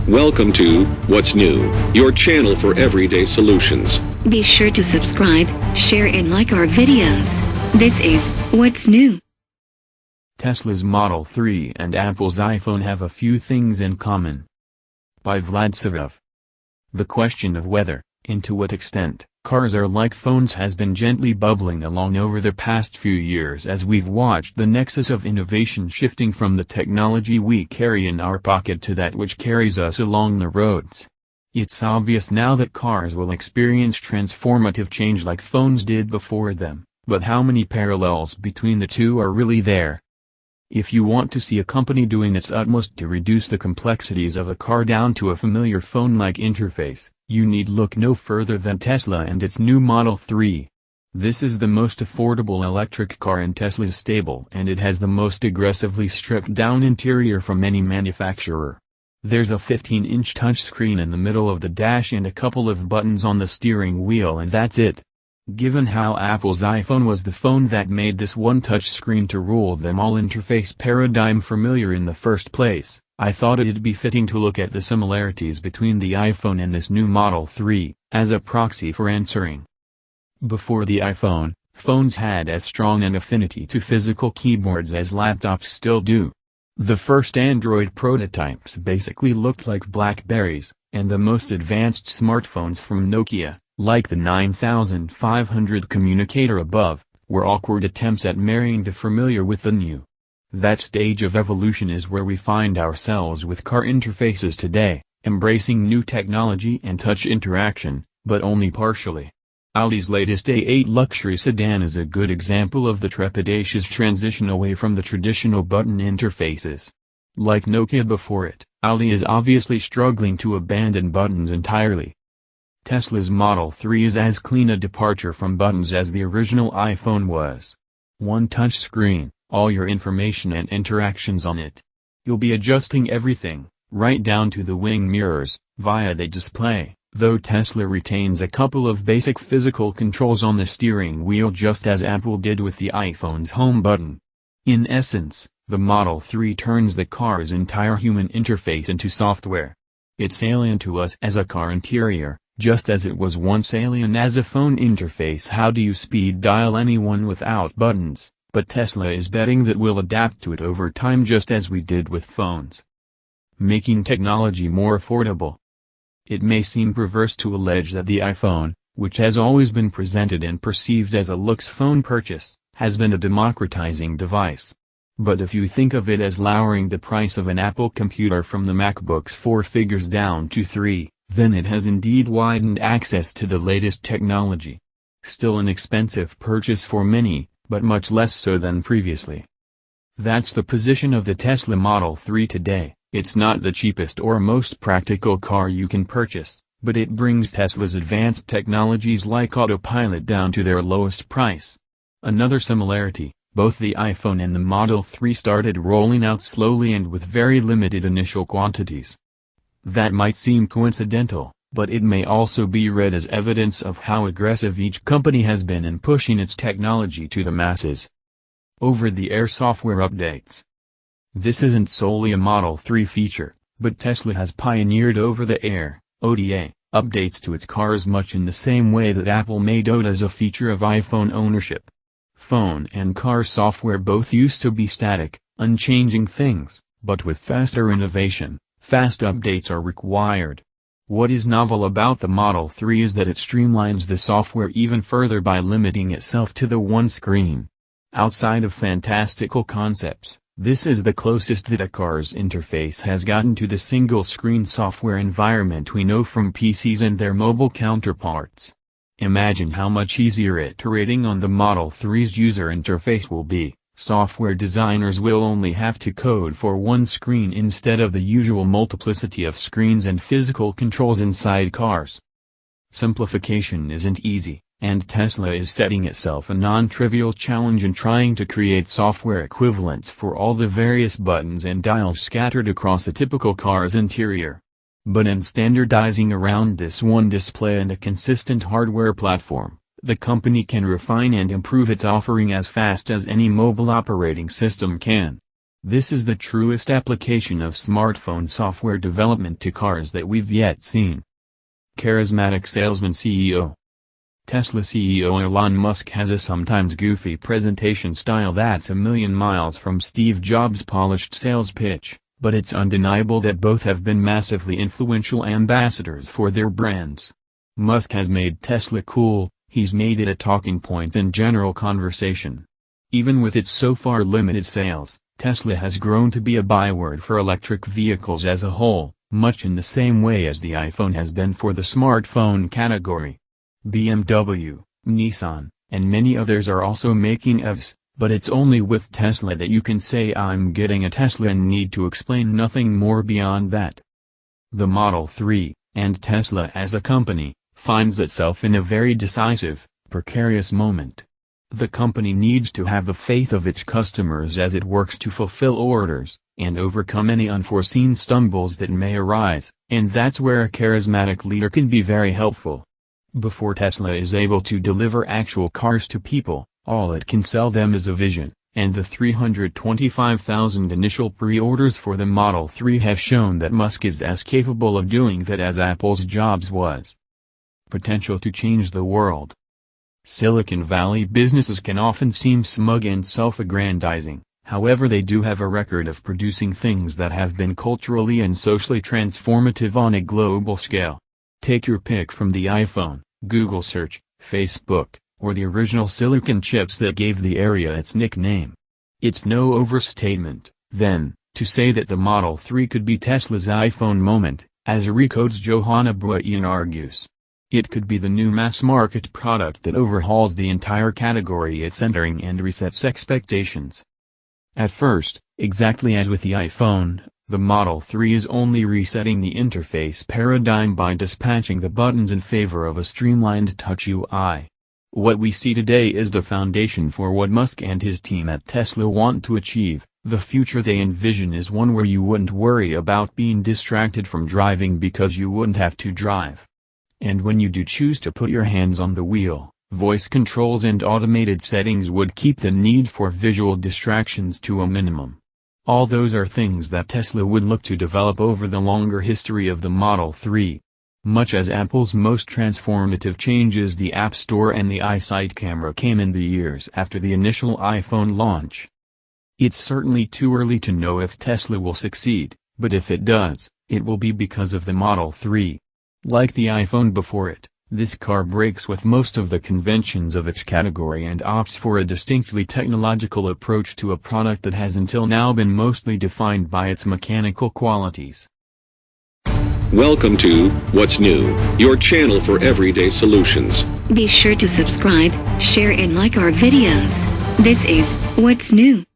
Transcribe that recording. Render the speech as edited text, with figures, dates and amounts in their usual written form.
Welcome to What's New, your channel for everyday solutions. Be sure to subscribe, share and like our videos. This is What's New. Tesla's Model 3 and Apple's iPhone have a few things in common. By Vlad Savov. The question of whether, and to what extent, cars are like phones has been gently bubbling along over the past few years as we've watched the nexus of innovation shifting from the technology we carry in our pocket to that which carries us along the roads. It's obvious now that cars will experience transformative change like phones did before them, but how many parallels between the two are really there? If you want to see a company doing its utmost to reduce the complexities of a car down to a familiar phone-like interface, you need look no further than Tesla and its new Model 3. This is the most affordable electric car in Tesla's stable and it has the most aggressively stripped-down interior from any manufacturer. There's a 15-inch touchscreen in the middle of the dash and a couple of buttons on the steering wheel and that's it. Given how Apple's iPhone was the phone that made this one touchscreen to rule them all interface paradigm familiar in the first place, I thought it'd be fitting to look at the similarities between the iPhone and this new Model 3, as a proxy for answering. Before the iPhone, phones had as strong an affinity to physical keyboards as laptops still do. The first Android prototypes basically looked like BlackBerries, and the most advanced smartphones from Nokia, like the 9500 communicator above, were awkward attempts at marrying the familiar with the new. That stage of evolution is where we find ourselves with car interfaces today, embracing new technology and touch interaction, but only partially. Audi's latest A8 luxury sedan is a good example of the trepidatious transition away from the traditional button interfaces. Like Nokia before it, Audi is obviously struggling to abandon buttons entirely. Tesla's Model 3 is as clean a departure from buttons as the original iPhone was. One touch screen, all your information and interactions on it. You'll be adjusting everything, right down to the wing mirrors, via the display, though Tesla retains a couple of basic physical controls on the steering wheel just as Apple did with the iPhone's home button. In essence, the Model 3 turns the car's entire human interface into software. It's alien to us as a car interior, just as it was once alien as a phone interface. How do you speed dial anyone without buttons? But Tesla is betting that we'll adapt to it over time just as we did with phones. Making technology more affordable. It may seem perverse to allege that the iPhone, which has always been presented and perceived as a luxe phone purchase, has been a democratizing device. But if you think of it as lowering the price of an Apple computer from the MacBook's 4 figures down to 3, then it has indeed widened access to the latest technology. Still an expensive purchase for many, but much less so than previously. That's the position of the Tesla Model 3 today. It's not the cheapest or most practical car you can purchase, but it brings Tesla's advanced technologies like autopilot down to their lowest price. Another similarity, both the iPhone and the Model 3 started rolling out slowly and with very limited initial quantities. That might seem coincidental, but it may also be read as evidence of how aggressive each company has been in pushing its technology to the masses. Over-the-air software updates. This isn't solely a Model 3 feature, but Tesla has pioneered over-the-air (OTA) updates to its cars much in the same way that Apple made OTAs a feature of iPhone ownership. Phone and car software both used to be static, unchanging things, but with faster innovation, fast updates are required. What is novel about the Model 3 is that it streamlines the software even further by limiting itself to the one screen. Outside of fantastical concepts, this is the closest that a car's interface has gotten to the single-screen software environment we know from PCs and their mobile counterparts. Imagine how much easier iterating on the Model 3's user interface will be. Software designers will only have to code for one screen instead of the usual multiplicity of screens and physical controls inside cars. Simplification isn't easy, and Tesla is setting itself a non-trivial challenge in trying to create software equivalents for all the various buttons and dials scattered across a typical car's interior. But in standardizing around this one display and a consistent hardware platform, the company can refine and improve its offering as fast as any mobile operating system can. This is the truest application of smartphone software development to cars that we've yet seen. Charismatic salesman CEO. Tesla CEO Elon Musk has a sometimes goofy presentation style that's a million miles from Steve Jobs' polished sales pitch, but it's undeniable that both have been massively influential ambassadors for their brands. Musk has made Tesla cool, he's made it a talking point in general conversation. Even with its so far limited sales, Tesla has grown to be a byword for electric vehicles as a whole, much in the same way as the iPhone has been for the smartphone category. BMW, Nissan, and many others are also making EVs, but it's only with Tesla that you can say I'm getting a Tesla and need to explain nothing more beyond that. The Model 3, and Tesla as a company, finds itself in a very decisive, precarious moment. The company needs to have the faith of its customers as it works to fulfill orders, and overcome any unforeseen stumbles that may arise, and that's where a charismatic leader can be very helpful. Before Tesla is able to deliver actual cars to people, all it can sell them is a vision, and the 325,000 initial pre-orders for the Model 3 have shown that Musk is as capable of doing that as Apple's Jobs was. Potential to change the world. Silicon Valley businesses can often seem smug and self-aggrandizing, however they do have a record of producing things that have been culturally and socially transformative on a global scale. Take your pick from the iPhone, Google Search, Facebook, or the original silicon chips that gave the area its nickname. It's no overstatement, then, to say that the Model 3 could be Tesla's iPhone moment, as Recode's Johanna Boyan argues. It could be the new mass-market product that overhauls the entire category it's entering and resets expectations. At first, exactly as with the iPhone, the Model 3 is only resetting the interface paradigm by dispatching the buttons in favor of a streamlined touch UI. What we see today is the foundation for what Musk and his team at Tesla want to achieve. The future they envision is one where you wouldn't worry about being distracted from driving because you wouldn't have to drive. And when you do choose to put your hands on the wheel, voice controls and automated settings would keep the need for visual distractions to a minimum. All those are things that Tesla would look to develop over the longer history of the Model 3. Much as Apple's most transformative changes, the App Store and the iSight camera, came in the years after the initial iPhone launch. It's certainly too early to know if Tesla will succeed, but if it does, it will be because of the Model 3. Like the iPhone before it, this car breaks with most of the conventions of its category and opts for a distinctly technological approach to a product that has until now been mostly defined by its mechanical qualities. Welcome to What's New, your channel for everyday solutions. Be sure to subscribe, share and like our videos. This is What's New.